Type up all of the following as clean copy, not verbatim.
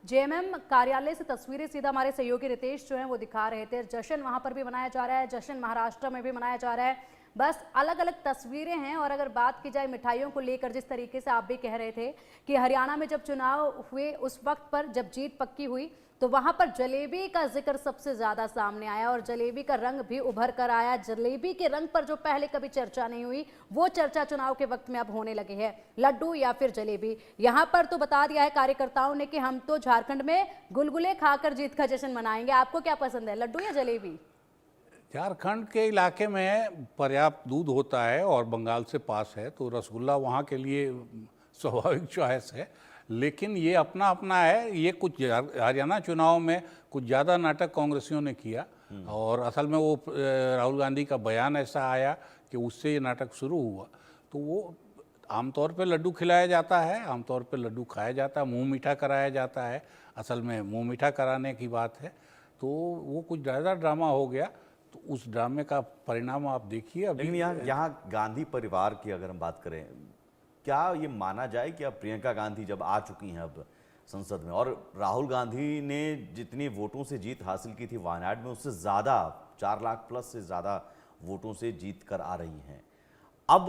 JMM कार्यालय से तस्वीरें सीधा हमारे सहयोगी रितेश जो हैं वो दिखा रहे थे। जश्न वहां पर भी मनाया जा रहा है, जश्न महाराष्ट्र में भी मनाया जा रहा है। बस अलग अलग तस्वीरें हैं। और अगर बात की जाए मिठाइयों को लेकर, जिस तरीके से आप भी कह रहे थे कि हरियाणा में जब चुनाव हुए उस वक्त पर जब जीत पक्की हुई तो वहां पर जलेबी का जिक्र सबसे ज्यादा सामने आया और जलेबी का रंग भी उभर कर आया। जलेबी के रंग पर जो पहले कभी चर्चा नहीं हुई वो चर्चा चुनाव के वक्त में अब होने लगे है। लड्डू या फिर जलेबी, यहां पर तो बता दिया है कार्यकर्ताओं ने कि हम तो झारखंड में गुलगुले खाकर जीत का जश्न मनाएंगे। आपको क्या पसंद है, लड्डू या जलेबी? झारखंड के इलाके में पर्याप्त दूध होता है और बंगाल से पास है तो रसगुल्ला वहाँ के लिए स्वाभाविक चॉइस है। लेकिन ये अपना अपना है। ये कुछ हरियाणा चुनाव में कुछ ज़्यादा नाटक कांग्रेसियों ने किया और असल में वो राहुल गांधी का बयान ऐसा आया कि उससे ये नाटक शुरू हुआ। तो वो आमतौर पे लड्डू खिलाया जाता है, आमतौर पे लड्डू खाया जाता है, मुंह मीठा कराया जाता है। असल में मुंह मीठा कराने की बात है। तो वो कुछ ज़्यादा ड्रामा हो गया। तो उस ड्रामे का परिणाम आप देखिए अभी। लेकिन यहाँ गांधी परिवार की अगर हम बात करें, क्या ये माना जाए कि अब प्रियंका गांधी जब आ चुकी हैं अब संसद में और राहुल गांधी ने जितनी वोटों से जीत हासिल की थी वायनाड में उससे ज़्यादा 4 लाख प्लस से ज़्यादा वोटों से जीत कर आ रही हैं, अब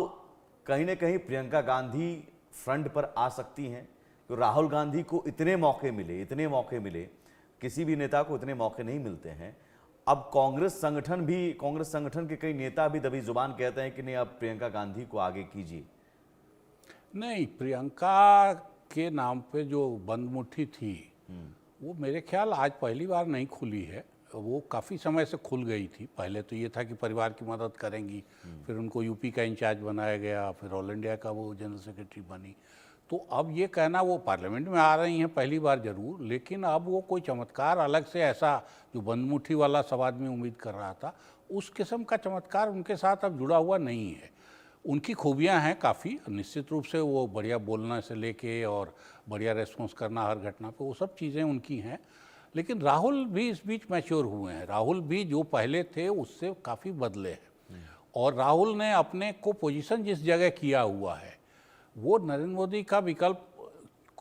कहीं ना कहीं प्रियंका गांधी फ्रंट पर आ सकती हैं? तो राहुल गांधी को इतने मौके मिले, किसी भी नेता को इतने मौके नहीं मिलते हैं। अब कांग्रेस संगठन के कई नेता भी दबी जुबान कहते हैं कि नहीं, अब प्रियंका गांधी को आगे कीजिए। नहीं, प्रियंका के नाम पे जो बंद मुट्ठी थी वो मेरे ख्याल आज पहली बार नहीं खुली है। वो काफ़ी समय से खुल गई थी। पहले तो ये था कि परिवार की मदद करेंगी, फिर उनको यूपी का इंचार्ज बनाया गया, फिर ऑल इंडिया का वो जनरल सेक्रेटरी बनी। तो अब ये कहना, वो पार्लियामेंट में आ रही हैं पहली बार जरूर, लेकिन अब वो कोई चमत्कार अलग से ऐसा जो बंद मुट्ठी वाला सब आदमी उम्मीद कर रहा था, उस किस्म का चमत्कार उनके साथ अब जुड़ा हुआ नहीं है। उनकी खूबियां हैं काफ़ी, निश्चित रूप से वो बढ़िया बोलने से लेके और बढ़िया रेस्पॉन्स करना हर घटना पे, वो सब चीज़ें उनकी हैं। लेकिन राहुल भी इस बीच मैच्योर हुए हैं। राहुल भी जो पहले थे उससे काफ़ी बदले हैं और राहुल ने अपने को पोजीशन जिस जगह किया हुआ है वो नरेंद्र मोदी का विकल्प,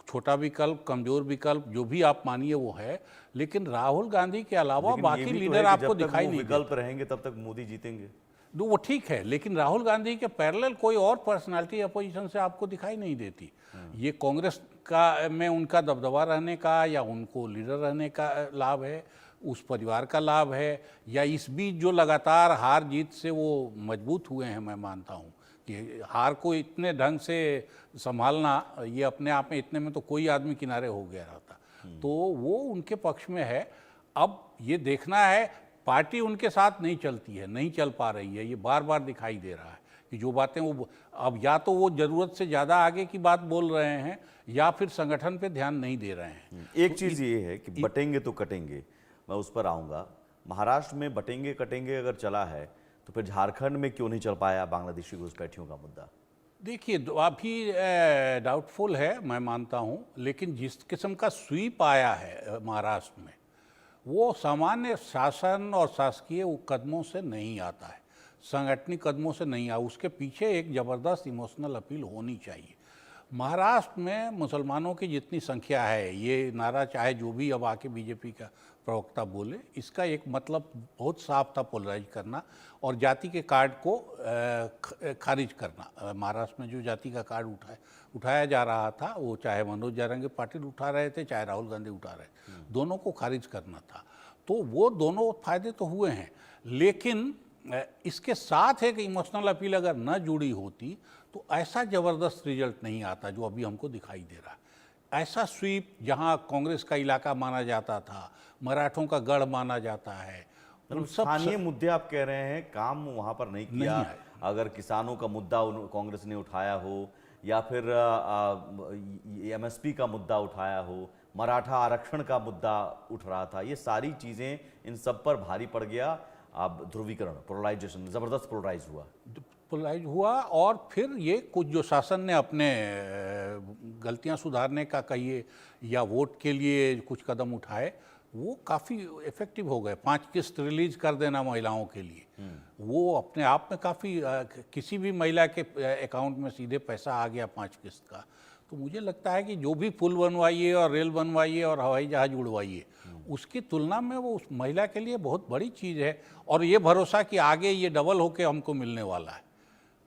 छोटा विकल्प, कमजोर विकल्प, जो भी आप मानिए वो है। लेकिन राहुल गांधी के अलावा बाकी लीडर आपको दिखाई नहीं विकल्प रहेंगे तब तक मोदी जीतेंगे। वो ठीक है, लेकिन राहुल गांधी के पैरेलल कोई और पर्सनालिटी अपोजिशन से आपको दिखाई नहीं देती। ये कांग्रेस का में उनका दबदबा रहने का या उनको लीडर रहने का लाभ है, उस परिवार का लाभ है, या इस बीच जो लगातार हार जीत से वो मजबूत हुए हैं। मैं मानता हूँ कि हार को इतने ढंग से संभालना, ये अपने आप में, इतने में तो कोई आदमी किनारे हो गया रहता। तो वो उनके पक्ष में है। अब ये देखना है, पार्टी उनके साथ नहीं चलती है, नहीं चल पा रही है। ये बार बार दिखाई दे रहा है कि जो बातें वो अब या तो वो ज़रूरत से ज़्यादा आगे की बात बोल रहे हैं या फिर संगठन पे ध्यान नहीं दे रहे हैं। एक चीज़ ये है कि बटेंगे तो कटेंगे, मैं उस पर आऊँगा। महाराष्ट्र में बटेंगे कटेंगे अगर चला है तो फिर झारखंड में क्यों नहीं चल पाया बांग्लादेशी घुसपैठियों का मुद्दा? देखिए, अभी डाउटफुल है, मैं मानता हूँ। लेकिन जिस किस्म का स्वीप आया है महाराष्ट्र में, वो सामान्य शासन और शासकीय कदमों से नहीं आता है, संगठनिक कदमों से नहीं आ। उसके पीछे एक ज़बरदस्त इमोशनल अपील होनी चाहिए। महाराष्ट्र में मुसलमानों की जितनी संख्या है, ये नारा चाहे जो भी अब आके बीजेपी का प्रवक्ता बोले, इसका एक मतलब बहुत साफ था, पोलराइज करना और जाति के कार्ड को खारिज करना। महाराष्ट्र में जो जाति का कार्ड उठाया जा रहा था, वो चाहे मनोज जारंगे पाटिल उठा रहे थे, चाहे राहुल गांधी उठा रहे थे, दोनों को खारिज करना था। तो वो दोनों फायदे तो हुए हैं, लेकिन इसके साथ एक इमोशनल अपील अगर न जुड़ी होती तो ऐसा ज़बरदस्त रिजल्ट नहीं आता जो अभी हमको दिखाई दे रहा है। ऐसा स्वीप जहां कांग्रेस का इलाका माना जाता था, मराठों का गढ़ माना जाता है, उन सब स्थानीय मुद्दे आप कह रहे हैं काम वहां पर नहीं किया। अगर किसानों का मुद्दा कांग्रेस ने उठाया हो या फिर एमएसपी का मुद्दा उठाया हो, मराठा आरक्षण का मुद्दा उठ रहा था, ये सारी चीजें इन सब पर भारी पड़ गया। अब ध्रुवीकरण, पोलराइजेशन, जबरदस्त पोलराइज हुआ और फिर ये कुछ जो शासन ने अपने गलतियां सुधारने का कहिए या वोट के लिए कुछ कदम उठाए, वो काफ़ी इफेक्टिव हो गए। 5 किस्त रिलीज कर देना महिलाओं के लिए, वो अपने आप में काफ़ी, किसी भी महिला के अकाउंट में सीधे पैसा आ गया 5 किस्त का, तो मुझे लगता है कि जो भी पुल बनवाइए और रेल बनवाइए और हवाई जहाज उड़वाइए, उसकी तुलना में वो उस महिला के लिए बहुत बड़ी चीज़ है। और ये भरोसा कि आगे ये डबल होके हमको मिलने वाला है।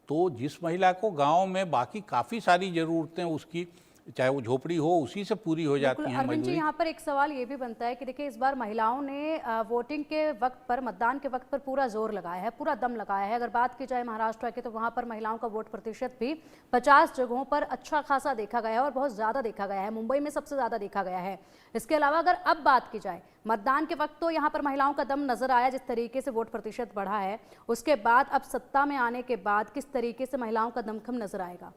तो जिस महिला को गांव में बाकी काफ़ी सारी ज़रूरतें उसकी, चाहे वो झोपड़ी हो, उसी से पूरी हो जाती हैं। अरविंद जी, यहाँ पर एक सवाल ये भी बनता है कि देखिए इस बार महिलाओं ने वोटिंग के वक्त पर, मतदान के वक्त पर पूरा जोर लगाया है, पूरा दम लगाया है। अगर बात की जाए महाराष्ट्र की तो वहाँ पर महिलाओं का वोट प्रतिशत भी 50 जगहों पर अच्छा खासा देखा गया है और बहुत ज़्यादा देखा गया है। मुंबई में सबसे ज़्यादा देखा गया है। इसके अलावा अगर अब बात की जाए मतदान के वक्त, तो यहाँ पर महिलाओं का दम नजर आया, जिस तरीके से वोट प्रतिशत बढ़ा है। उसके बाद अब सत्ता में आने के बाद किस तरीके से महिलाओं का दमखम नजर आएगा?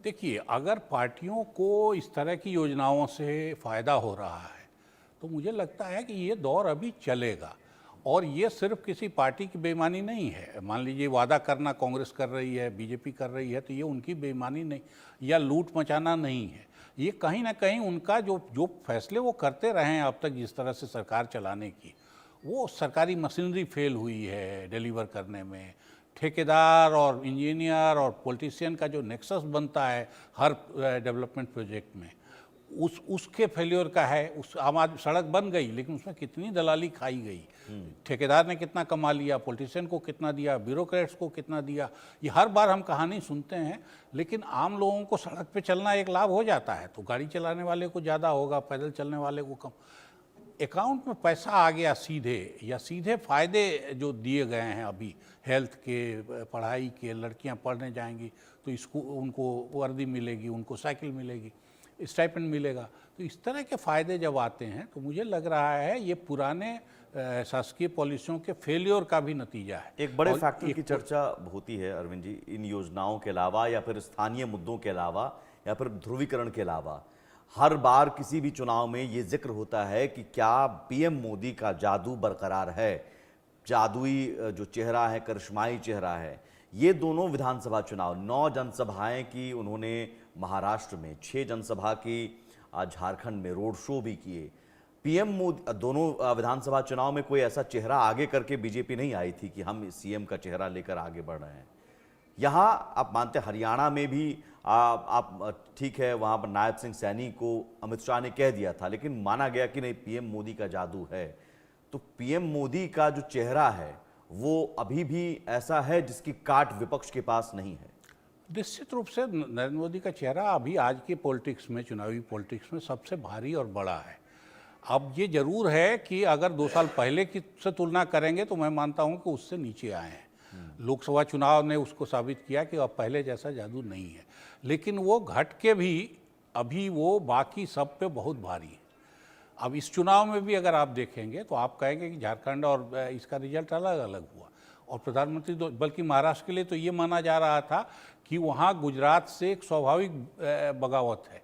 देखिए, अगर पार्टियों को इस तरह की योजनाओं से फ़ायदा हो रहा है तो मुझे लगता है कि ये दौर अभी चलेगा। और ये सिर्फ किसी पार्टी की बेईमानी नहीं है। मान लीजिए वादा करना कांग्रेस कर रही है, बीजेपी कर रही है, तो ये उनकी बेईमानी नहीं या लूट मचाना नहीं है। ये कहीं ना कहीं उनका जो फैसले वो करते रहे हैं अब तक, जिस तरह से सरकार चलाने की, वो सरकारी मशीनरी फेल हुई है डिलीवर करने में। ठेकेदार और इंजीनियर और पॉलिटिशियन का जो नेक्सस बनता है हर डेवलपमेंट प्रोजेक्ट में, उसके फेल्योर का है। उस आम आदमी, सड़क बन गई लेकिन उसमें कितनी दलाली खाई गई, ठेकेदार ने कितना कमा लिया, पॉलिटिशियन को कितना दिया, ब्यूरोक्रेट्स को कितना दिया, ये हर बार हम कहानी सुनते हैं। लेकिन आम लोगों को सड़क पे चलना एक लाभ हो जाता है तो गाड़ी चलाने वाले को ज़्यादा होगा, पैदल चलने वाले को कम। अकाउंट में पैसा आ गया सीधे, या सीधे फ़ायदे जो दिए गए हैं अभी, हेल्थ के, पढ़ाई के, लड़कियां पढ़ने जाएंगी तो इसको, उनको वर्दी मिलेगी, उनको साइकिल मिलेगी, स्टाइपेंड मिलेगा। तो इस तरह के फ़ायदे जब आते हैं तो मुझे लग रहा है ये पुराने शासकीय पॉलिसियों के फेलियर का भी नतीजा है। एक बड़े फैक्टर की चर्चा होती है अरविंद जी, इन योजनाओं के अलावा या फिर स्थानीय मुद्दों के अलावा या फिर ध्रुवीकरण के अलावा, हर बार किसी भी चुनाव में ये जिक्र होता है कि क्या पीएम मोदी का जादू बरकरार है, जादुई जो चेहरा है, करिश्माई चेहरा है। ये दोनों विधानसभा चुनाव, 9 जनसभाएं की उन्होंने महाराष्ट्र में, 6 जनसभा की झारखंड में, रोड शो भी किए। पीएम मोदी, दोनों विधानसभा चुनाव में कोई ऐसा चेहरा आगे करके बीजेपी नहीं आई थी कि हम सीएम का चेहरा लेकर आगे बढ़ रहे हैं। यहाँ आप मानते, हरियाणा में भी आप ठीक है, वहाँ पर नायब सिंह सैनी को अमित शाह ने कह दिया था, लेकिन माना गया कि नहीं, पीएम मोदी का जादू है। तो पीएम मोदी का जो चेहरा है वो अभी भी ऐसा है जिसकी काट विपक्ष के पास नहीं है। निश्चित रूप से नरेंद्र मोदी का चेहरा अभी आज के पॉलिटिक्स में, चुनावी पॉलिटिक्स में सबसे भारी और बड़ा है। अब ये जरूर है कि अगर 2 साल पहले की से तुलना करेंगे तो मैं मानता हूँ कि उससे नीचे आए हैं। लोकसभा चुनाव ने उसको साबित किया कि अब पहले जैसा जादू नहीं है, लेकिन वो घट के भी अभी वो बाकी सब पे बहुत भारी है। अब इस चुनाव में भी अगर आप देखेंगे तो आप कहेंगे कि झारखंड और इसका रिजल्ट अलग अलग हुआ, और प्रधानमंत्री तो, बल्कि महाराष्ट्र के लिए तो ये माना जा रहा था कि वहाँ गुजरात से एक स्वाभाविक बगावत है,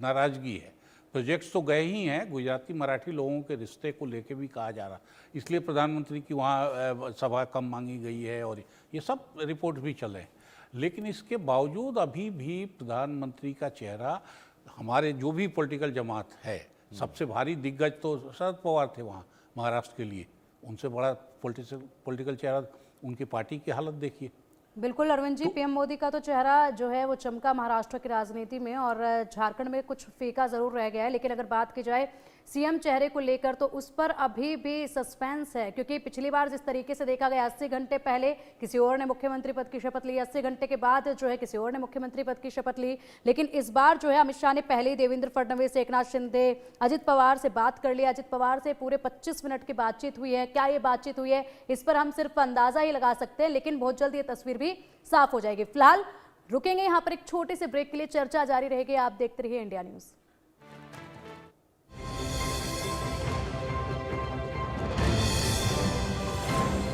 नाराज़गी है। प्रोजेक्ट्स तो गए ही हैं, गुजराती मराठी लोगों के रिश्ते को लेके भी कहा जा रहा, इसलिए प्रधानमंत्री की वहाँ सभा कम मांगी गई है, और ये सब रिपोर्ट भी चले। लेकिन इसके बावजूद अभी भी प्रधानमंत्री का चेहरा, हमारे जो भी पॉलिटिकल जमात है, सबसे भारी दिग्गज तो शरद पवार थे वहाँ महाराष्ट्र के लिए, उनसे बड़ा पॉलिटिकल चेहरा उनकी पार्टी की हालत देखिए। बिल्कुल अरविंद जी, पीएम मोदी का तो चेहरा जो है वो चमका महाराष्ट्र की राजनीति में, और झारखंड में कुछ फीका जरूर रह गया है। लेकिन अगर बात की जाए सीएम चेहरे को लेकर तो उस पर अभी भी सस्पेंस है, क्योंकि पिछली बार जिस तरीके से देखा गया 80 घंटे पहले किसी और ने मुख्यमंत्री पद की शपथ ली, 80 घंटे के बाद जो है किसी और ने मुख्यमंत्री पद की शपथ ली। लेकिन इस बार जो है अमित शाह ने पहले ही देवेंद्र फडणवीस, एकनाथ शिंदे, अजित पवार से बात कर लिया। अजित पवार से पूरे 25 मिनट की बातचीत हुई है। क्या ये बातचीत हुई है इस पर हम सिर्फ अंदाजा ही लगा सकते हैं, लेकिन बहुत जल्द ये तस्वीर भी साफ हो जाएगी। फिलहाल रुकेंगे यहाँ पर एक छोटे से ब्रेक के लिए, चर्चा जारी रहेगी। आप देखते रहिए इंडिया न्यूज।